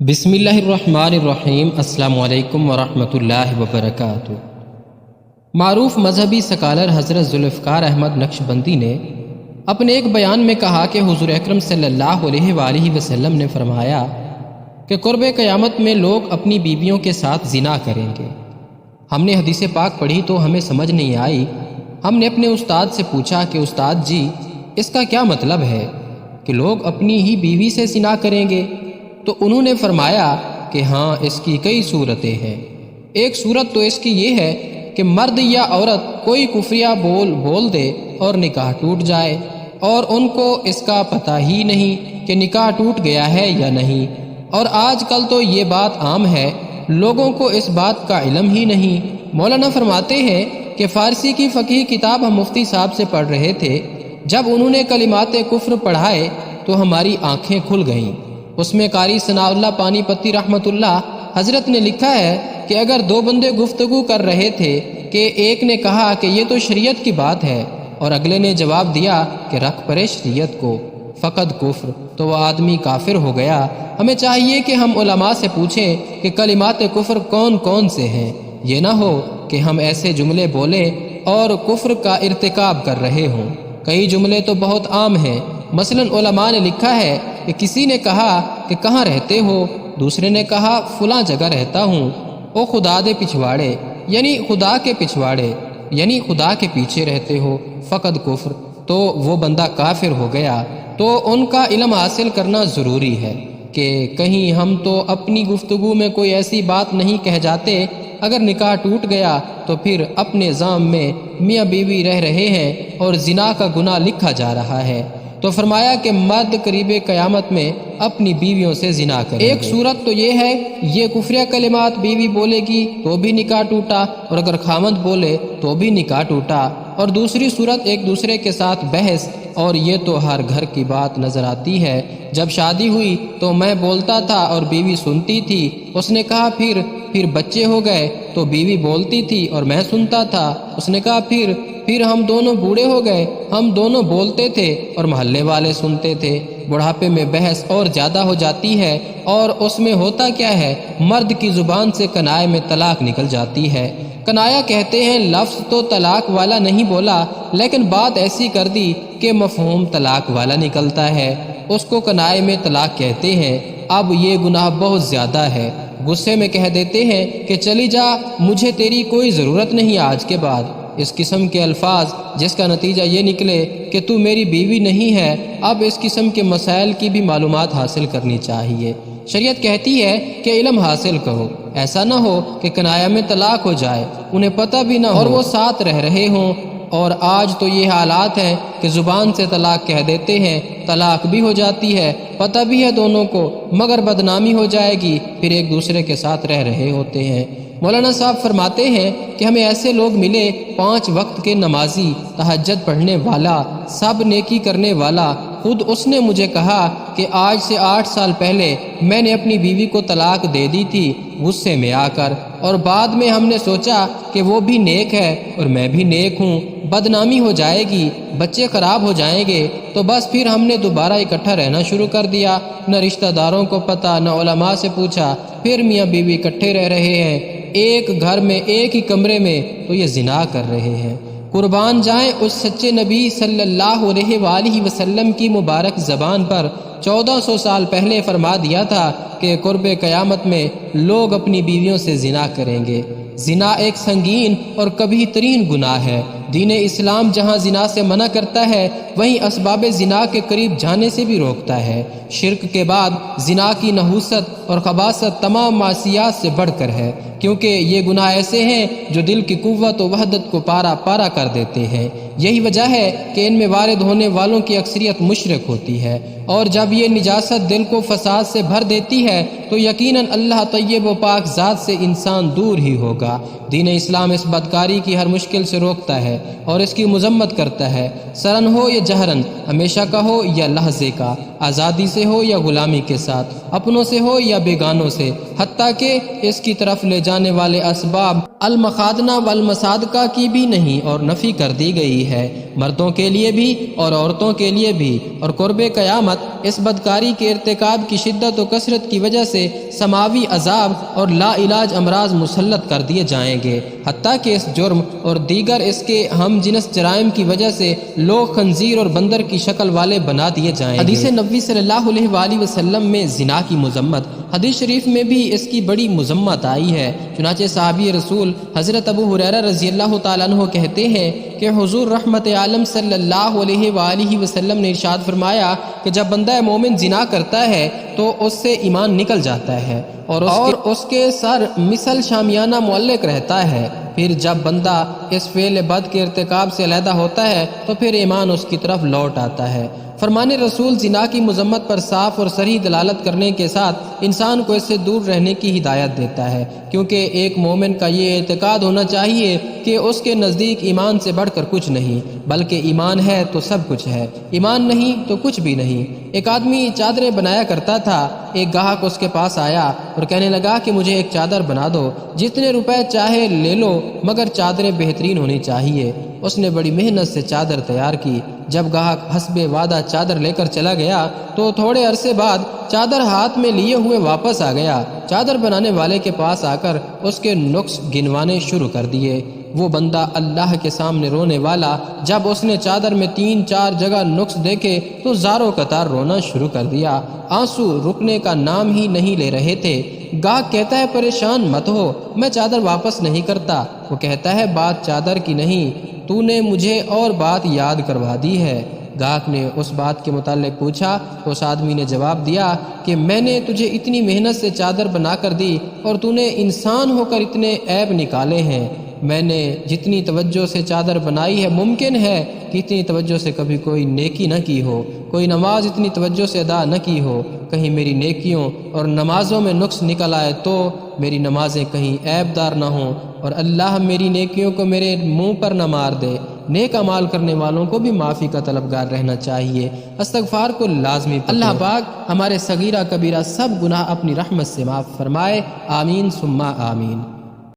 بسم اللہ الرحمن الرحیم۔ السلام علیکم ورحمۃ اللہ وبرکاتہ۔ معروف مذہبی سکالر حضرت ذوالفقار احمد نقشبندی نے اپنے ایک بیان میں کہا کہ حضور اکرم صلی اللہ علیہ وآلہ وسلم نے فرمایا کہ قرب قیامت میں لوگ اپنی بیویوں کے ساتھ زنا کریں گے۔ ہم نے حدیث پاک پڑھی تو ہمیں سمجھ نہیں آئی۔ ہم نے اپنے استاد سے پوچھا کہ استاد جی اس کا کیا مطلب ہے کہ لوگ اپنی ہی بیوی سے زنا کریں گے؟ تو انہوں نے فرمایا کہ ہاں، اس کی کئی صورتیں ہیں۔ ایک صورت تو اس کی یہ ہے کہ مرد یا عورت کوئی کفریہ بول دے اور نکاح ٹوٹ جائے اور ان کو اس کا پتہ ہی نہیں کہ نکاح ٹوٹ گیا ہے یا نہیں۔ اور آج کل تو یہ بات عام ہے، لوگوں کو اس بات کا علم ہی نہیں۔ مولانا فرماتے ہیں کہ فارسی کی فقہی کتاب ہم مفتی صاحب سے پڑھ رہے تھے، جب انہوں نے کلمات کفر پڑھائے تو ہماری آنکھیں کھل گئیں۔ اس میں قاری ثناء اللہ پانی پتی رحمۃ اللہ حضرت نے لکھا ہے کہ اگر دو بندے گفتگو کر رہے تھے کہ ایک نے کہا کہ یہ تو شریعت کی بات ہے اور اگلے نے جواب دیا کہ رکھ پڑے شریعت کو، فقد کفر، تو وہ آدمی کافر ہو گیا۔ ہمیں چاہیے کہ ہم علماء سے پوچھیں کہ کلمات کفر کون کون سے ہیں، یہ نہ ہو کہ ہم ایسے جملے بولیں اور کفر کا ارتکاب کر رہے ہوں۔ کئی جملے تو بہت عام ہیں، مثلا علماء نے لکھا ہے کہ کسی نے کہا کہ کہاں رہتے ہو؟ دوسرے نے کہا فلاں جگہ رہتا ہوں۔ او خدا دے پچھواڑے، یعنی خدا کے پچھواڑے، یعنی خدا کے پیچھے رہتے ہو، فقد کفر، تو وہ بندہ کافر ہو گیا۔ تو ان کا علم حاصل کرنا ضروری ہے کہ کہیں ہم تو اپنی گفتگو میں کوئی ایسی بات نہیں کہہ جاتے۔ اگر نکاح ٹوٹ گیا تو پھر اپنے ذام میں میاں بیوی رہ رہے ہیں اور زنا کا گناہ لکھا جا رہا ہے۔ تو فرمایا کہ مرد قریب قیامت میں اپنی بیویوں سے زنا کریں گے۔ ایک صورت تو یہ ہے، یہ کفریہ کلمات بیوی بولے گی تو بھی نکاح ٹوٹا، اور اگر خامند بولے تو بھی نکاح ٹوٹا۔ اور دوسری صورت ایک دوسرے کے ساتھ بحث، اور یہ تو ہر گھر کی بات نظر آتی ہے۔ جب شادی ہوئی تو میں بولتا تھا اور بیوی سنتی تھی۔ اس نے کہا پھر بچے ہو گئے تو بیوی بولتی تھی اور میں سنتا تھا۔ اس نے کہا پھر ہم دونوں بوڑھے ہو گئے، ہم دونوں بولتے تھے اور محلے والے سنتے تھے۔ بڑھاپے میں بحث اور زیادہ ہو جاتی ہے، اور اس میں ہوتا کیا ہے، مرد کی زبان سے کنائے میں طلاق نکل جاتی ہے۔ کنایا کہتے ہیں، لفظ تو طلاق والا نہیں بولا لیکن بات ایسی کر دی کہ مفہوم طلاق والا نکلتا ہے، اس کو کنائے میں طلاق کہتے ہیں۔ اب یہ گناہ بہت زیادہ ہے، غصے میں کہہ دیتے ہیں کہ چلی جا، مجھے تیری کوئی ضرورت نہیں آج کے بعد۔ اس قسم کے الفاظ جس کا نتیجہ یہ نکلے کہ تو میری بیوی نہیں ہے۔ اب اس قسم کے مسائل کی بھی معلومات حاصل کرنی چاہیے۔ شریعت کہتی ہے کہ علم حاصل کرو، ایسا نہ ہو کہ کنایا میں طلاق ہو جائے، انہیں پتہ بھی نہ ہو اور وہ ساتھ رہ رہے ہوں۔ اور آج تو یہ حالات ہیں کہ زبان سے طلاق کہہ دیتے ہیں، طلاق بھی ہو جاتی ہے، پتہ بھی ہے دونوں کو، مگر بدنامی ہو جائے گی، پھر ایک دوسرے کے ساتھ رہ رہے ہوتے ہیں۔ مولانا صاحب فرماتے ہیں کہ ہمیں ایسے لوگ ملے، 5 وقت کے نمازی، تہجد پڑھنے والا، سب نیکی کرنے والا۔ خود اس نے مجھے کہا کہ آج سے 8 سال پہلے میں نے اپنی بیوی کو طلاق دے دی تھی غصے میں آ کر، اور بعد میں ہم نے سوچا کہ وہ بھی نیک ہے اور میں بھی نیک ہوں، بدنامی ہو جائے گی، بچے خراب ہو جائیں گے، تو بس پھر ہم نے دوبارہ اکٹھا رہنا شروع کر دیا۔ نہ رشتہ داروں کو پتہ، نہ علماء سے پوچھا، پھر میاں بیوی اکٹھے رہ رہے ہیں ایک گھر میں، ایک ہی کمرے میں، تو یہ زنا کر رہے ہیں۔ قربان جائیں اس سچے نبی صلی اللہ علیہ وآلہ وسلم کی مبارک زبان پر 1400 سال پہلے فرما دیا تھا کہ قرب قیامت میں لوگ اپنی بیویوں سے زنا کریں گے۔ زنا ایک سنگین اور کبھی ترین گناہ ہے۔ دین اسلام جہاں زنا سے منع کرتا ہے وہیں اسباب زنا کے قریب جانے سے بھی روکتا ہے۔ شرک کے بعد زنا کی نحوست اور خباثت تمام معصیات سے بڑھ کر ہے، کیونکہ یہ گناہ ایسے ہیں جو دل کی قوت و وحدت کو پارا پارا کر دیتے ہیں۔ یہی وجہ ہے کہ ان میں وارد ہونے والوں کی اکثریت مشرک ہوتی ہے، اور جب یہ نجاست دل کو فساد سے بھر دیتی ہے تو یقیناً اللہ طیب و پاک ذات سے انسان دور ہی ہوگا۔ دین اسلام اس بدکاری کی ہر مشکل سے روکتا ہے اور اس کی مذمت کرتا ہے، سرن ہو یا جہرن، ہمیشہ کا ہو یا لحظے کا، آزادی سے ہو یا غلامی کے ساتھ، اپنوں سے ہو یا بیگانوں سے، حتیٰ حتیٰ کہ اس کی طرف لے جانے والے اسباب المخادنہ والمصادقہ کی بھی نہیں اور نفی کر دی گئی ہے، مردوں کے لیے بھی اور عورتوں کے لیے بھی۔ اور قرب قیامت اس بدکاری کے ارتکاب کی شدت و کثرت کی وجہ سے سماوی عذاب اور لا علاج امراض مسلط کر دیے جائیں گے، حتیٰ کہ اس جرم اور دیگر اس کے ہم جنس جرائم کی وجہ سے لوگ خنزیر اور بندر کی شکل والے بنا دیے جائیں گے۔ حدیث نبوی صلی اللہ علیہ وآلہ وسلم میں زنا کی مذمت، حدیث شریف میں بھی اس کی بڑی مذمت آئی ہے۔ چنانچہ صحابی رسول حضرت ابو ہریرہ رضی اللہ تعالیٰ عنہ کہتے ہیں کہ حضور رحمت عالم صلی اللہ علیہ وآلہ وسلم نے ارشاد فرمایا کہ جب بندہ مومن زنا کرتا ہے تو اس سے ایمان نکل جاتا ہے اور اس کے سر مثل شامیانہ معلق رہتا ہے، پھر جب بندہ اس فعل بد کے ارتکاب سے علیحدہ ہوتا ہے تو پھر ایمان اس کی طرف لوٹ آتا ہے۔ فرمان رسول زنا کی مذمت پر صاف اور صریح دلالت کرنے کے ساتھ انسان کو اس سے دور رہنے کی ہدایت دیتا ہے، کیونکہ ایک مومن کا یہ اعتقاد ہونا چاہیے کہ اس کے نزدیک ایمان سے بڑھ کر کچھ نہیں، بلکہ ایمان ہے تو سب کچھ ہے، ایمان نہیں تو کچھ بھی نہیں۔ ایک آدمی چادریں بنایا کرتا تھا، ایک گاہک اس کے پاس آیا اور کہنے لگا کہ مجھے ایک چادر بنا دو، جتنے روپے چاہے لے لو مگر چادریں بہترین ہونی چاہیے۔ اس نے بڑی محنت سے چادر تیار کی۔ جب گاہک حسب وعدہ چادر لے کر چلا گیا تو تھوڑے عرصے بعد چادر ہاتھ میں لیے ہوئے واپس آ گیا۔ چادر بنانے والے کے پاس آ کر اس کے نقص گنوانے شروع کر دیے۔ وہ بندہ اللہ کے سامنے رونے والا جب اس نے چادر میں 3-4 جگہ نقص دیکھے تو زاروں قطار رونا شروع کر دیا، آنسو رکنے کا نام ہی نہیں لے رہے تھے۔ گاہک کہتا ہے پریشان مت ہو، میں چادر واپس نہیں کرتا۔ وہ کہتا ہے بات چادر کی نہیں، تو نے مجھے اور بات یاد کروا دی ہے۔ گاہک نے اس بات کے متعلق پوچھا تو اس آدمی نے جواب دیا کہ میں نے تجھے اتنی محنت سے چادر بنا کر دی اور تو نے انسان ہو کر اتنے عیب نکالے ہیں۔ میں نے جتنی توجہ سے چادر بنائی ہے ممکن ہے کہ اتنی توجہ سے کبھی کوئی نیکی نہ کی ہو، کوئی نماز اتنی توجہ سے ادا نہ کی ہو، کہیں میری نیکیوں اور نمازوں میں نقص نکل آئے تو میری نمازیں کہیں عیب دار نہ ہوں اور اللہ میری نیکیوں کو میرے منہ پر نہ مار دے۔ نیک اعمال کرنے والوں کو بھی معافی کا طلبگار رہنا چاہیے، استغفار کو لازمی پڑھیں۔ اللہ پاک ہمارے صغیرہ کبیرہ سب گناہ اپنی رحمت سے معاف فرمائے، آمین ثم آمین۔